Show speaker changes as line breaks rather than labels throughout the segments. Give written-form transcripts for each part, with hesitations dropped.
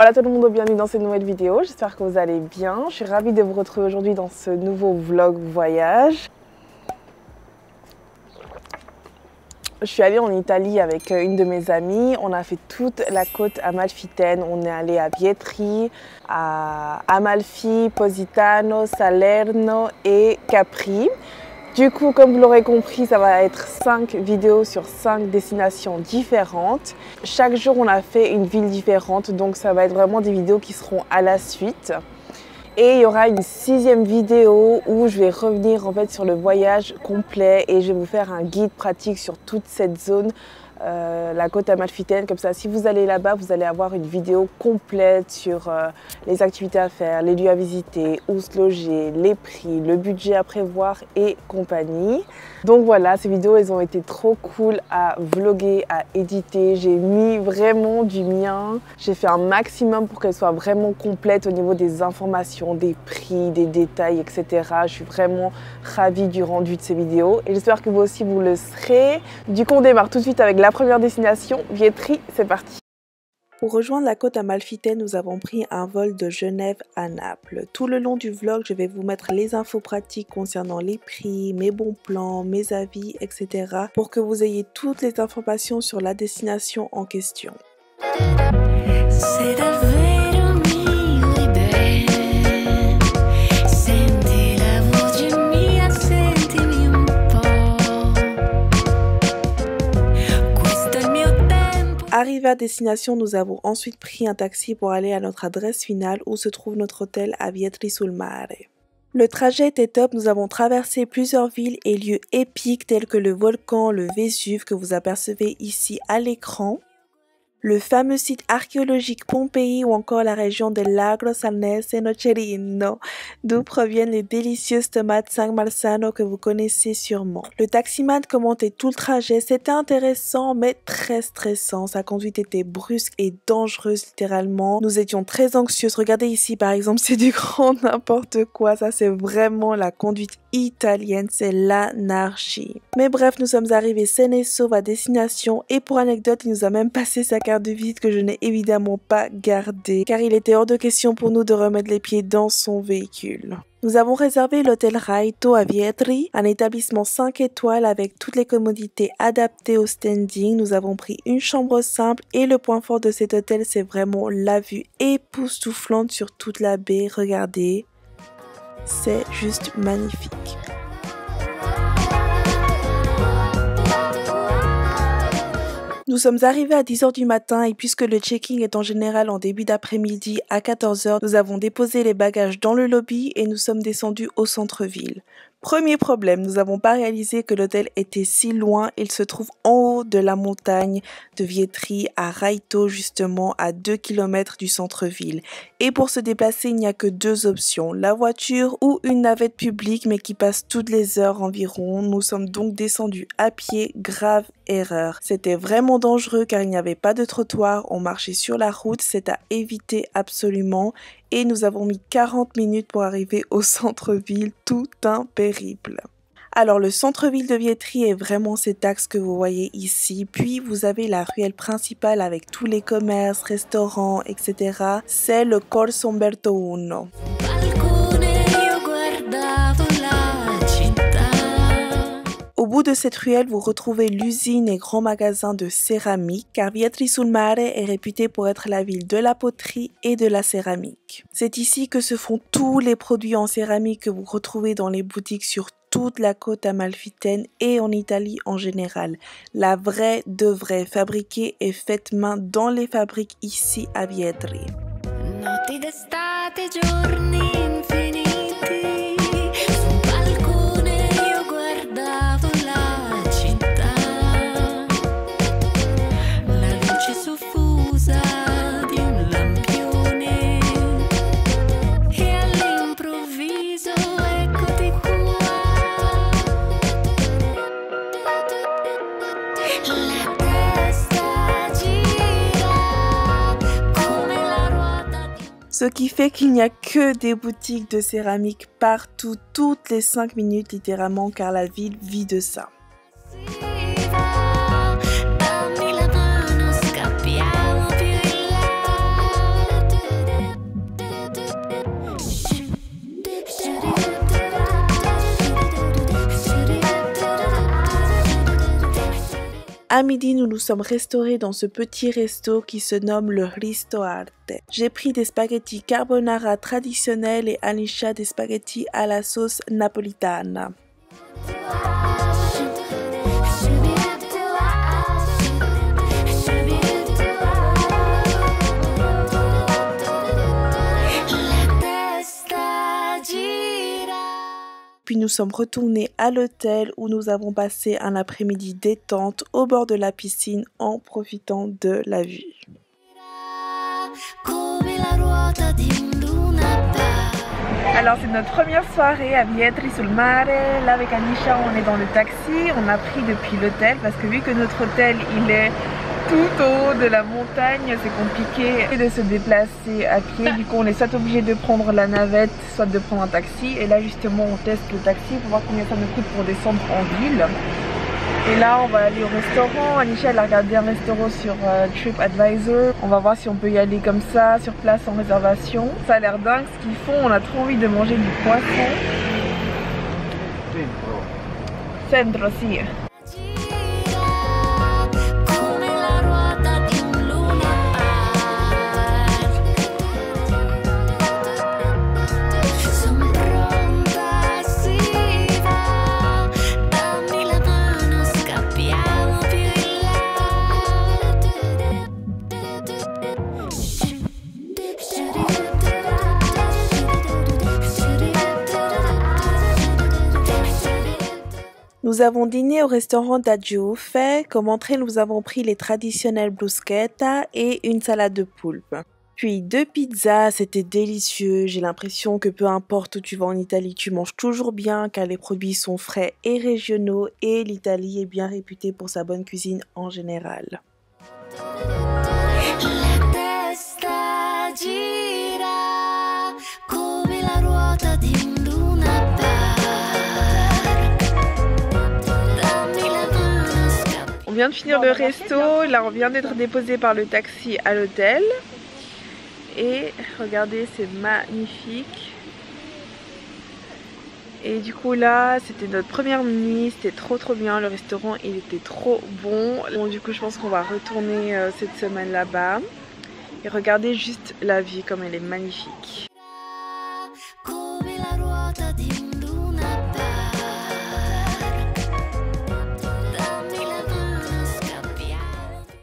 Hola tout le monde, bienvenue dans cette nouvelle vidéo, j'espère que vous allez bien. Je suis ravie de vous retrouver aujourd'hui dans ce nouveau vlog voyage. Je suis allée en Italie avec une de mes amies, on a fait toute la côte amalfitaine, on est allé à Vietri, à Amalfi, Positano, Salerno et Capri. Du coup, comme vous l'aurez compris, ça va être 5 vidéos sur 5 destinations différentes. Chaque jour, on a fait une ville différente, donc ça va être vraiment des vidéos qui seront à la suite. Et il y aura une 6e vidéo où je vais revenir en fait sur le voyage complet et je vais vous faire un guide pratique sur toute cette zone, la côte amalfitaine. Comme ça, si vous allez là-bas, vous allez avoir une vidéo complète sur les activités à faire, les lieux à visiter, où se loger, les prix, le budget à prévoir et compagnie. Donc voilà, ces vidéos, elles ont été trop cool à vlogger, à éditer. J'ai mis vraiment du mien. J'ai fait un maximum pour qu'elles soient vraiment complètes au niveau des informations, des prix, des détails, etc. Je suis vraiment ravie du rendu de ces vidéos et j'espère que vous aussi vous le serez. Du coup, on démarre tout de suite avec la première destination, Vietri, c'est parti. Pour rejoindre la côte amalfitaine, nous avons pris un vol de Genève à Naples. Tout le long du vlog, je vais vous mettre les infos pratiques concernant les prix, mes bons plans, mes avis, etc. pour que vous ayez toutes les informations sur la destination en question. Arrivé à destination, nous avons ensuite pris un taxi pour aller à notre adresse finale où se trouve notre hôtel à Vietri sul Mare. Le trajet était top, nous avons traversé plusieurs villes et lieux épiques tels que le volcan, le Vésuve que vous apercevez ici à l'écran, le fameux site archéologique Pompéi ou encore la région de Lagro Salnese Nocerino, d'où proviennent les délicieuses tomates San Marzano que vous connaissez sûrement. Le taximan commentait tout le trajet, c'était intéressant mais très stressant, sa conduite était brusque et dangereuse littéralement. Nous étions très anxieuses, regardez ici par exemple, c'est du grand n'importe quoi, ça c'est vraiment la conduite italienne, c'est l'anarchie. Mais bref, nous sommes arrivés sains et saufs à destination et pour anecdote, il nous a même passé sa carte de visite que je n'ai évidemment pas gardée car il était hors de question pour nous de remettre les pieds dans son véhicule. Nous avons réservé l'hôtel Raito à Vietri, un établissement 5 étoiles avec toutes les commodités adaptées au standing. Nous avons pris une chambre simple et le point fort de cet hôtel, c'est vraiment la vue époustouflante sur toute la baie. Regardez, c'est juste magnifique. Nous sommes arrivés à 10h du matin et puisque le check-in est en général en début d'après-midi à 14h, nous avons déposé les bagages dans le lobby et nous sommes descendus au centre-ville. Premier problème, nous n'avons pas réalisé que l'hôtel était si loin, il se trouve en haut de la montagne de Vietri à Raito justement à 2 km du centre-ville. Et pour se déplacer, il n'y a que 2 options, la voiture ou une navette publique mais qui passe toutes les heures environ. Nous sommes donc descendus à pied, grave erreur. C'était vraiment dangereux car il n'y avait pas de trottoir, on marchait sur la route, c'est à éviter absolument. Et nous avons mis 40 minutes pour arriver au centre-ville, tout un périple. Alors le centre-ville de Vietri est vraiment cet axe que vous voyez ici, puis vous avez la ruelle principale avec tous les commerces, restaurants, etc. C'est le Corso Umberto I. Au bout de cette ruelle, vous retrouvez l'usine et grand magasin de céramique, car Vietri sul Mare est réputée pour être la ville de la poterie et de la céramique. C'est ici que se font tous les produits en céramique que vous retrouvez dans les boutiques sur toute la côte amalfitaine et en Italie en général. La vraie de vraie, fabriquée et faite main dans les fabriques ici à Vietri. Notti d'estate, giorni infiniti. Ce qui fait qu'il n'y a que des boutiques de céramique partout, toutes les 5 minutes littéralement, car la ville vit de ça. À midi, nous nous sommes restaurés dans ce petit resto qui se nomme le Risto Arte. J'ai pris des spaghettis carbonara traditionnels et Anisha des spaghettis à la sauce napolitana. Puis nous sommes retournés à l'hôtel où nous avons passé un après-midi détente au bord de la piscine en profitant de la vue. Alors c'est notre première soirée à Vietri sul Mare. Là avec Anisha on est dans le taxi, on a pris depuis l'hôtel parce que vu que notre hôtel il est tout au haut de la montagne, c'est compliqué de se déplacer à pied. Du coup on est soit obligé de prendre la navette, soit de prendre un taxi. Et là justement on teste le taxi pour voir combien ça nous coûte pour descendre en ville. Et là on va aller au restaurant. Anisha elle a regardé un restaurant sur TripAdvisor. On va voir si on peut y aller comme ça, sur place en réservation. Ça a l'air dingue ce qu'ils font, on a trop envie de manger du poisson. Centro, si. Nous avons dîné au restaurant d'Aggiufe. Comme entrée, nous avons pris les traditionnelles bruschetta et une salade de poulpe. Puis 2 pizzas, c'était délicieux. J'ai l'impression que peu importe où tu vas en Italie, tu manges toujours bien car les produits sont frais et régionaux et l'Italie est bien réputée pour sa bonne cuisine en général. On vient de finir le resto, là on vient d'être déposé par le taxi à l'hôtel. Et regardez, c'est magnifique. Et du coup là, c'était notre première nuit, c'était trop bien, le restaurant il était trop bon. Bon du coup je pense qu'on va retourner cette semaine là-bas. Et regardez juste la vue comme elle est magnifique.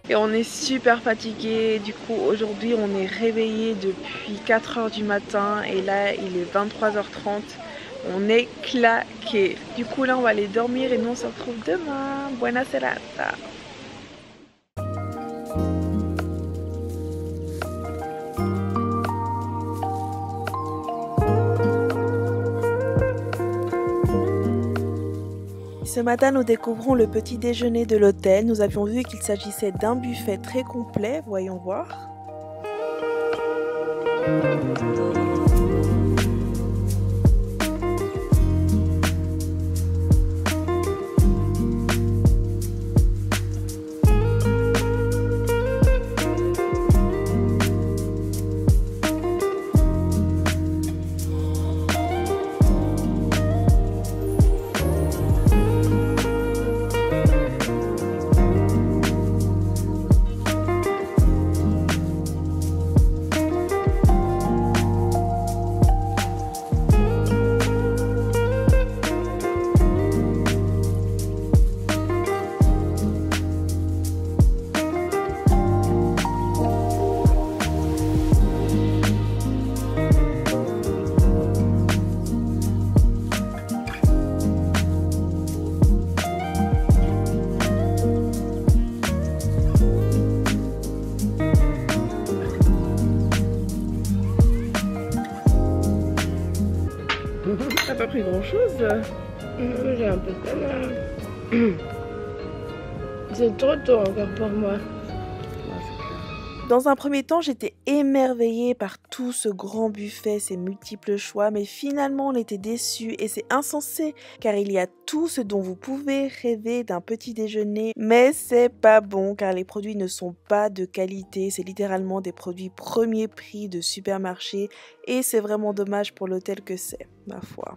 Et on est super fatigué, du coup aujourd'hui on est réveillé depuis 4 h du matin et là il est 23h30, on est claqué. Du coup là on va aller dormir et nous on se retrouve demain. Buona serata. Ce matin, nous découvrons le petit déjeuner de l'hôtel. Nous avions vu qu'il s'agissait d'un buffet très complet. Voyons voir. T'as pas pris grand chose?
J'ai un peu de mal. C'est trop tôt encore pour moi.
Dans un premier temps, j'étais émerveillée par tout ce grand buffet, ces multiples choix, mais finalement on était déçus et c'est insensé car il y a tout ce dont vous pouvez rêver d'un petit déjeuner, mais c'est pas bon car les produits ne sont pas de qualité, c'est littéralement des produits premier prix de supermarché et c'est vraiment dommage pour l'hôtel que c'est, ma foi.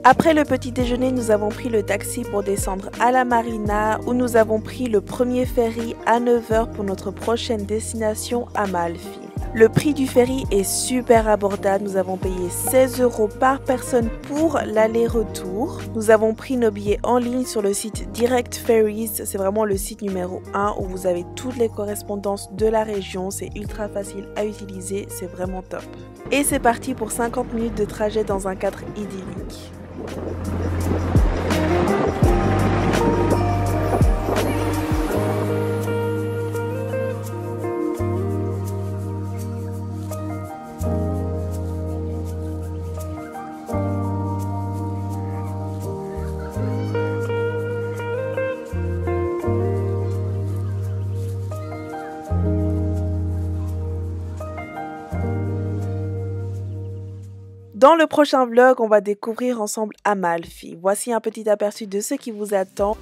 Après le petit déjeuner, nous avons pris le taxi pour descendre à la marina où nous avons pris le premier ferry à 9 h pour notre prochaine destination Amalfi. Le prix du ferry est super abordable, nous avons payé 16 € par personne pour l'aller-retour. Nous avons pris nos billets en ligne sur le site Direct Ferries, c'est vraiment le site numéro 1 où vous avez toutes les correspondances de la région, c'est ultra facile à utiliser, c'est vraiment top. Et c'est parti pour 50 minutes de trajet dans un cadre idyllique. Dans le prochain vlog, on va découvrir ensemble Amalfi. Voici un petit aperçu de ce qui vous attend.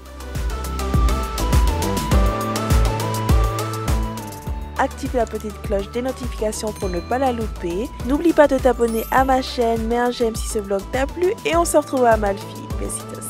Active la petite cloche des notifications pour ne pas la louper. N'oublie pas de t'abonner à ma chaîne, mets un j'aime si ce vlog t'a plu et on se retrouve à Amalfi. Besitos.